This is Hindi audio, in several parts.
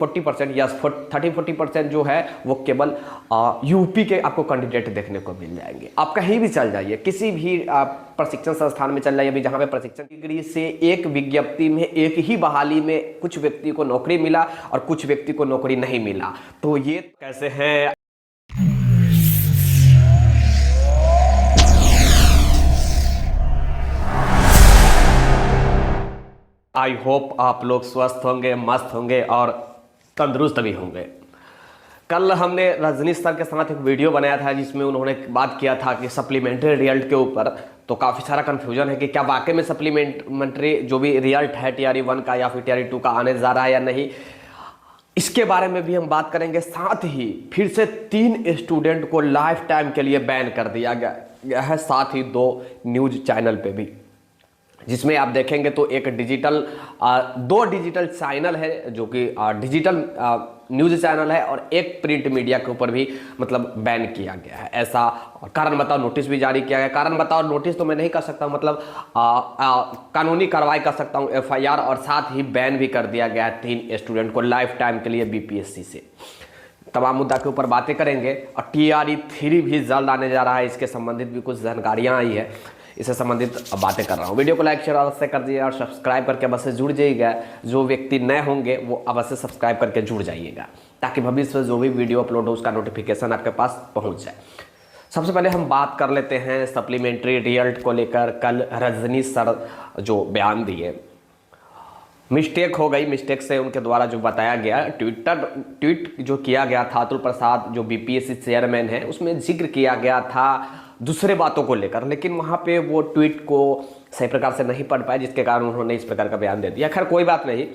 40% या 30-40% जो है वो केवल यूपी के आपको कैंडिडेट देखने को मिल जाएंगे। आप कहीं भी चल जाइए, किसी भी प्रशिक्षण संस्थान में चल जाइए, अभी जहाँ पे प्रशिक्षण डिग्री से एक विज्ञप्ति में एक ही बहाली में कुछ व्यक्ति को नौकरी मिला और कुछ व्यक्ति को नौकरी नहीं मिला। तो ये कैसे है? आई होप आप लोग स्वस्थ होंगे, मस्त होंगे और तंदुरुस्त भी होंगे। कल हमने रजनीश सर के साथ एक वीडियो बनाया था जिसमें उन्होंने बात किया था कि सप्लीमेंट्री रिजल्ट के ऊपर। तो काफ़ी सारा कन्फ्यूजन है कि क्या वाकई में सप्लीमेंट्री जो भी रिजल्ट है TRE 1 का या फिर TRE 2 का आने जा रहा है या नहीं, इसके बारे में भी हम बात करेंगे। साथ ही फिर से 3 स्टूडेंट को लाइफ टाइम के लिए बैन कर दिया गया है, साथ ही 2 न्यूज चैनल पे भी, जिसमें आप देखेंगे तो एक डिजिटल 2 डिजिटल चैनल है जो कि डिजिटल न्यूज़ चैनल है और एक प्रिंट मीडिया के ऊपर भी मतलब बैन किया गया है। ऐसा कारण बताओ नोटिस भी जारी किया गया। कारण बताओ नोटिस तो मैं नहीं कर सकता हूँ, मतलब कानूनी कार्रवाई कर सकता हूँ, FIR, और साथ ही बैन भी कर दिया गया है 3 स्टूडेंट को लाइफ टाइम के लिए BPSC से। तमाम मुद्दा के ऊपर बातें करेंगे और TRE 3 भी जल्द आने जा रहा है, इसके संबंधित भी कुछ जानकारियाँ आई है, इससे संबंधित बातें कर रहा हूँ। वीडियो को लाइक शेयर अवश्य कर दीजिए और सब्सक्राइब करके अवश्य जुड़ जाइएगा। जो व्यक्ति नए होंगे वो अवश्य सब्सक्राइब करके जुड़ जाइएगा ताकि भविष्य में जो भी वीडियो अपलोड हो उसका नोटिफिकेशन आपके पास पहुँच जाए। सबसे पहले हम बात कर लेते हैं सप्लीमेंट्री रिजल्ट को लेकर। कल रजनीश सर जो बयान दिए, मिस्टेक हो गई, मिस्टेक से उनके द्वारा जो बताया गया ट्वीट जो किया गया था, अतुल प्रसाद जो BPSC चेयरमैन है, उसमें जिक्र किया गया था दूसरे बातों को लेकर, लेकिन वहाँ पे वो ट्वीट को सही प्रकार से नहीं पढ़ पाए, जिसके कारण उन्होंने इस प्रकार का बयान दे दिया। खैर कोई बात नहीं,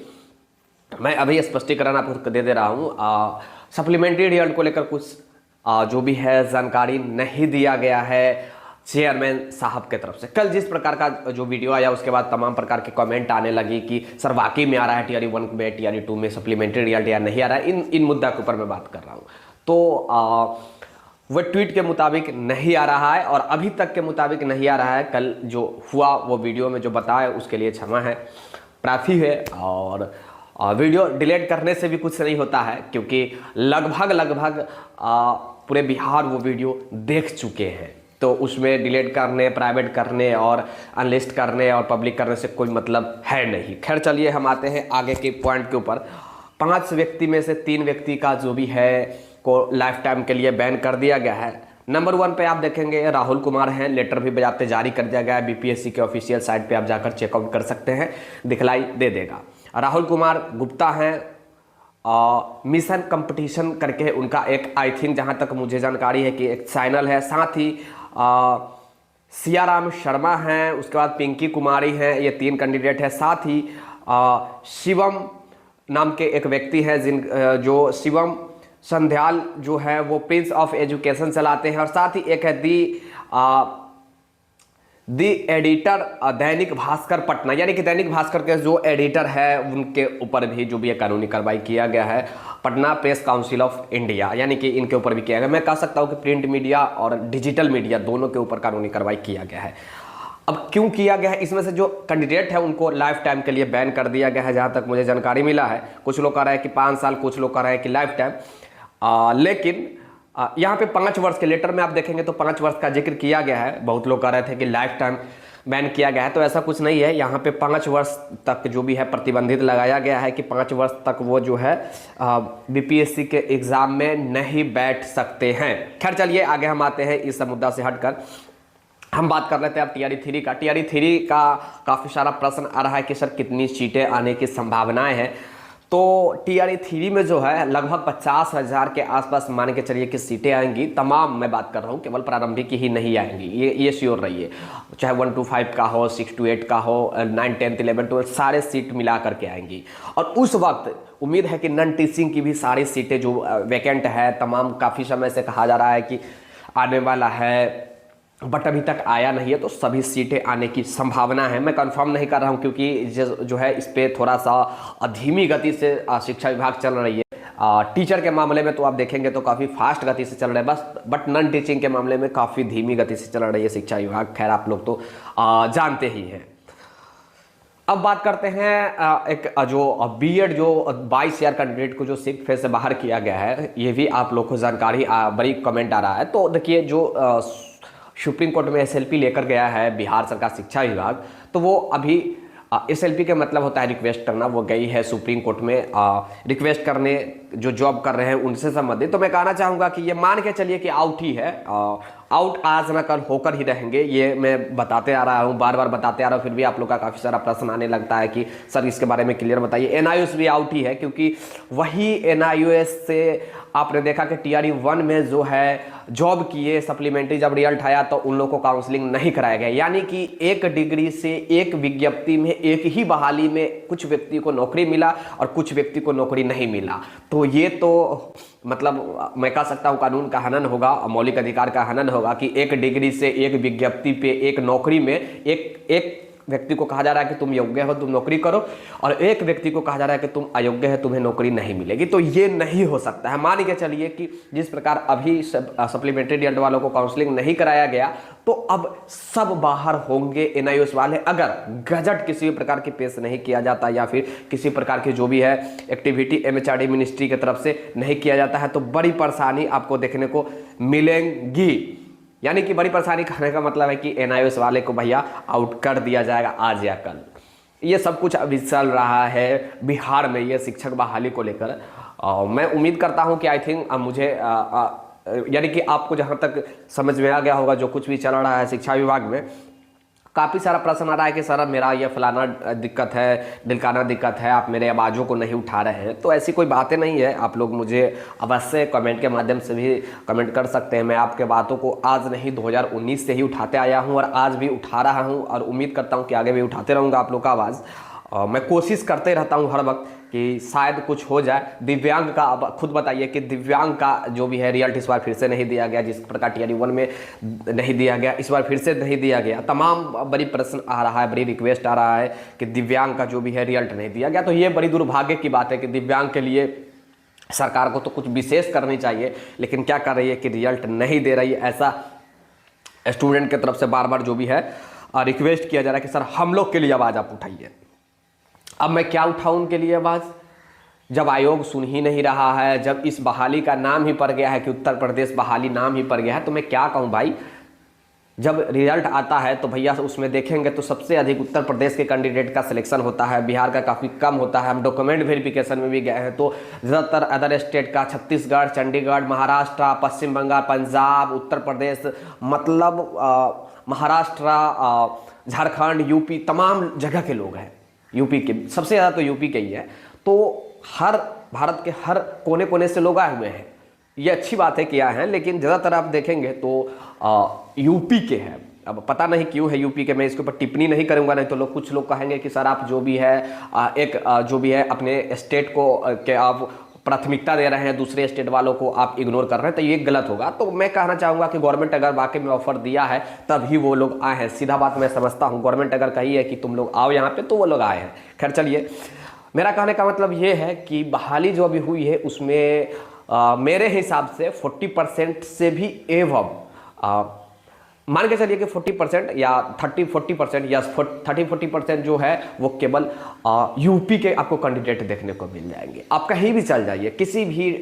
मैं अभी स्पष्टीकरण आपको दे रहा हूँ। सप्लीमेंट्री रिजल्ट को लेकर कुछ जो भी है जानकारी नहीं दिया गया है चेयरमैन साहब के तरफ से। कल जिस प्रकार का जो वीडियो आया उसके बाद तमाम प्रकार के कमेंट आने लगी कि सर वाकई में आ रहा है TRE 1 में, TRE 2 में सप्लीमेंट्री रिजल्ट या नहीं आ रहा है। इन मुद्दा के ऊपर मैं बात कर रहा हूँ। तो वह ट्वीट के मुताबिक नहीं आ रहा है और अभी तक के मुताबिक नहीं आ रहा है। कल जो हुआ वो वीडियो में जो बताया उसके लिए क्षमा है, प्रार्थी है। और वीडियो डिलीट करने से भी कुछ नहीं होता है क्योंकि लगभग पूरे बिहार वो वीडियो देख चुके हैं, तो उसमें डिलीट करने, प्राइवेट करने और अनलिस्ट करने और पब्लिक करने से कोई मतलब है नहीं। खैर चलिए हम आते हैं आगे के पॉइंट के ऊपर। 5 व्यक्ति में से 3 व्यक्ति का जो भी है को लाइफ टाइम के लिए बैन कर दिया गया है। नंबर 1 पे आप देखेंगे राहुल कुमार हैं, लेटर भी बजाते जारी कर दिया गया है। BPSC के ऑफिशियल साइट पे आप जाकर चेकआउट कर सकते हैं, दिखलाई दे देगा। राहुल कुमार गुप्ता हैं, मिशन कंपटीशन करके उनका एक, आई थिंक जहां तक मुझे जानकारी है कि एक चैनल है। साथ ही सियाराम शर्मा हैं, उसके बाद पिंकी कुमारी हैं, ये 3 कैंडिडेट हैं। साथ ही शिवम नाम के एक व्यक्ति हैं जो शिवम संध्याल जो है वो प्रिंस ऑफ एजुकेशन चलाते हैं। और साथ ही एक है दी एडिटर दैनिक भास्कर पटना, यानी कि दैनिक भास्कर के जो एडिटर है उनके ऊपर भी जो भी कानूनी कार्रवाई किया गया है। Patna press council of India, यानी कि इनके ऊपर भी किया गया। मैं कह सकता हूं कि प्रिंट मीडिया और डिजिटल मीडिया दोनों के ऊपर कानूनी कार्रवाई किया गया है। अब क्यों किया गया है, इसमें से जो कैंडिडेट है उनको लाइफ टाइम के लिए बैन कर दिया गया है, जहां तक मुझे जानकारी मिला है। कुछ लोग कह रहे हैं कि 5 साल, कुछ लोग कह रहे हैं कि लाइफ टाइम, लेकिन यहाँ पे 5 वर्ष के लेटर में आप देखेंगे तो 5 वर्ष का जिक्र किया गया है। बहुत लोग कह रहे थे कि लाइफ टाइम बैन किया गया है, तो ऐसा कुछ नहीं है। यहाँ पे 5 वर्ष तक जो भी है प्रतिबंधित लगाया गया है कि 5 वर्ष तक वो जो है BPSC के एग्जाम में नहीं बैठ सकते हैं। खैर चलिए आगे हम आते हैं। इस मुद्दा से हटकर हम बात कर लेते हैं अब TRE 3 का। TRE 3 का काफ़ी सारा प्रश्न आ रहा है कि सर कितनी सीटें आने की संभावनाएं हैं। तो TRE 3 में जो है लगभग 50,000 के आसपास मान के चलिए कि सीटें आएंगी। तमाम मैं बात कर रहा हूँ, केवल प्रारंभिक ही नहीं आएंगी, ये श्योर रहिए। चाहे 1 to 5 का हो, 6 to 8 का हो, 9, 10, 11, 12 सारे सीट मिला करके आएंगी। और उस वक्त उम्मीद है कि नॉन टीचिंग की भी सारी सीटें जो वैकेंट है, तमाम काफ़ी समय से कहा जा रहा है कि आने वाला है बट अभी तक आया नहीं है, तो सभी सीटें आने की संभावना है। मैं कंफर्म नहीं कर रहा हूं क्योंकि जो है इस पे थोड़ा सा धीमी गति से शिक्षा विभाग चल रही है। टीचर के मामले में तो आप देखेंगे तो काफ़ी फास्ट गति से चल रहा है बस, बट नॉन टीचिंग के मामले में काफ़ी धीमी गति से चल रही है शिक्षा विभाग। खैर आप लोग तो जानते ही हैं। अब बात करते हैं एक जो बीएड जो 22,000 कैंडिडेट को जो सिर्फ फेज से बाहर किया गया है, ये भी आप लोग को जानकारी बड़ी कमेंट आ रहा है। तो देखिए जो सुप्रीम कोर्ट में एसएलपी लेकर गया है बिहार सरकार शिक्षा विभाग, तो वो अभी एसएलपी का मतलब होता है रिक्वेस्ट करना, वो गई है सुप्रीम कोर्ट में रिक्वेस्ट करने जो जॉब कर रहे हैं उनसे संबंधित। तो मैं कहना चाहूँगा कि ये मान के चलिए कि आउट ही है, आउट आज ना कल होकर ही रहेंगे। ये मैं बताते आ रहा हूँ, बार बार बताते आ रहा हूँ, फिर भी आप लोग का काफ़ी सारा प्रश्न आने लगता है कि सर इसके बारे में क्लियर बताइए। एनआईओएस भी आउट ही है, क्योंकि वही एनआईओएस से आपने देखा कि टीआरई 1 में जो है जॉब किए सप्लीमेंट्री जब रिजल्ट आया तो उन लोगों को काउंसलिंग नहीं कराया गया, यानी कि एक डिग्री से एक विज्ञप्ति में एक ही बहाली में कुछ व्यक्ति को नौकरी मिला और कुछ व्यक्ति को नौकरी नहीं मिला। तो ये तो मतलब मैं कह सकता हूँ कानून का हनन होगा, मौलिक अधिकार का हनन होगा कि एक डिग्री से एक विज्ञप्ति पे एक नौकरी में एक व्यक्ति को कहा जा रहा है कि तुम योग्य हो तुम नौकरी करो, और एक व्यक्ति को कहा जा रहा है कि तुम अयोग्य है तुम्हें नौकरी नहीं मिलेगी। तो ये नहीं हो सकता है। मान के चलिए कि जिस प्रकार अभी सप्लीमेंट्री रिजल्ट वालों को काउंसलिंग नहीं कराया गया, तो अब सब बाहर होंगे एनआईओएस वाले। अगर गजट किसी भी प्रकार की पेश नहीं किया जाता या फिर किसी प्रकार की जो भी है एक्टिविटी एमएचआरडी मिनिस्ट्री की तरफ से नहीं किया जाता है, तो बड़ी परेशानी आपको देखने को मिलेंगी। यानी कि बड़ी परेशानी करने का मतलब है कि एनआईओएस वाले को भैया आउट कर दिया जाएगा आज या कल। ये सब कुछ अभी चल रहा है बिहार में ये शिक्षक बहाली को लेकर। मैं उम्मीद करता हूं कि आई थिंक मुझे यानी कि आपको जहां तक समझ में आ गया होगा जो कुछ भी चल रहा है शिक्षा विभाग में। काफ़ी सारा प्रश्न आ रहा है कि सर मेरा ये फलाना दिक्कत है, ढिलकाना दिक्कत है, आप मेरे आवाज़ों को नहीं उठा रहे हैं। तो ऐसी कोई बातें नहीं है, आप लोग मुझे अवश्य कमेंट के माध्यम से भी कमेंट कर सकते हैं। मैं आपके बातों को आज नहीं 2019 से ही उठाते आया हूं और आज भी उठा रहा हूं, और उम्मीद करता हूं कि आगे भी उठाते रहूँगा आप लोग का आवाज़। मैं कोशिश करते रहता हूं हर वक्त कि शायद कुछ हो जाए। दिव्यांग का अब खुद बताइए कि दिव्यांग का जो भी है रिजल्ट इस बार फिर से नहीं दिया गया, जिस प्रकार टीआरई 1 में नहीं दिया गया, इस बार फिर से नहीं दिया गया। तमाम बड़ी प्रश्न आ रहा है, बड़ी रिक्वेस्ट आ रहा है कि दिव्यांग का जो भी है रिजल्ट नहीं दिया गया। तो ये बड़ी दुर्भाग्य की बात है कि दिव्यांग के लिए सरकार को तो कुछ विशेष करनी चाहिए, लेकिन क्या कर रही है कि रिजल्ट नहीं दे रही है। ऐसा स्टूडेंट की तरफ से बार बार जो भी है रिक्वेस्ट किया जा रहा है कि सर हम लोग के लिए आवाज़ आप उठाइए। अब मैं क्या उठाऊं उनके लिए आवाज़, जब आयोग सुन ही नहीं रहा है, जब इस बहाली का नाम ही पड़ गया है कि उत्तर प्रदेश बहाली नाम ही पड़ गया है, तो मैं क्या कहूं भाई। जब रिजल्ट आता है तो भैया उसमें देखेंगे तो सबसे अधिक उत्तर प्रदेश के कैंडिडेट का सिलेक्शन होता है, बिहार का काफ़ी कम होता है। हम डॉक्यूमेंट वेरिफिकेशन में भी गए हैं तो ज़्यादातर अदर स्टेट का छत्तीसगढ़, चंडीगढ़, महाराष्ट्र, पश्चिम बंगाल, पंजाब, उत्तर प्रदेश, मतलब महाराष्ट्र, झारखंड, यूपी, तमाम जगह के लोग हैं। यूपी के सबसे ज़्यादा तो यूपी के ही है। तो हर भारत के हर कोने कोने से लोग आए हुए हैं, ये अच्छी बात है कि आए हैं, लेकिन ज़्यादातर आप देखेंगे तो यूपी के हैं। अब पता नहीं क्यों है यूपी के, मैं इसके ऊपर टिप्पणी नहीं करूंगा, नहीं तो कुछ लोग कहेंगे कि सर आप जो भी है जो भी है अपने स्टेट को के आप प्राथमिकता दे रहे हैं, दूसरे स्टेट वालों को आप इग्नोर कर रहे हैं, तो ये गलत होगा। तो मैं कहना चाहूँगा कि गवर्नमेंट अगर वाकई में ऑफर दिया है तभी वो लोग आए हैं। सीधा बात मैं समझता हूँ, गवर्नमेंट अगर कही है कि तुम लोग आओ यहाँ पे तो वो लोग आए हैं। खैर चलिए, मेरा कहने का मतलब ये है कि बहाली जो अभी हुई है उसमें मेरे हिसाब से 40% से भी एवं मान के चलिए कि 40% या 30-40% या 30-40% जो है वो केवल यूपी के आपको कैंडिडेट देखने को मिल जाएंगे। आप कहीं भी चल जाइए, किसी भी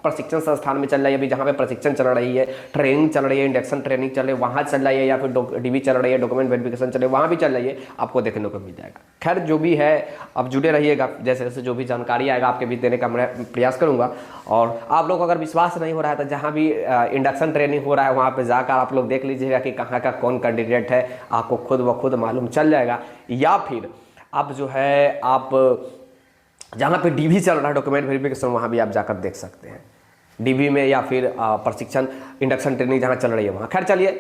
प्रशिक्षण संस्थान में चल जाइए, अभी जहाँ पे प्रशिक्षण चल रही है, ट्रेनिंग चल रही है, इंडक्शन ट्रेनिंग चल रही है, वहाँ चल जाइए, या फिर डीवी चल रही है, डॉक्यूमेंट वेरिफिकेशन चल रही है, वहाँ भी चल जाइए, आपको देखने को मिल जाएगा। खैर जो भी है अब जुड़े रहिएगा, जैसे जैसे जो भी जानकारी आएगा आपके भी देने का मैं प्रयास करूँगा। और आप लोग अगर विश्वास नहीं हो रहा है तो जहाँ भी इंडक्शन ट्रेनिंग हो रहा है वहाँ पर जाकर आप लोग देख लीजिएगा कि कहाँ का कौन कैंडिडेट है, आपको खुद ब खुद मालूम चल जाएगा। या फिर आप जो है आप जहाँ पे डीवी चल रहा है डॉक्यूमेंट वेरिफिकेशन, वहाँ भी आप जाकर देख सकते हैं डीवी में, या फिर प्रशिक्षण इंडक्शन ट्रेनिंग जहाँ चल रही है वहाँ। खैर चलिए,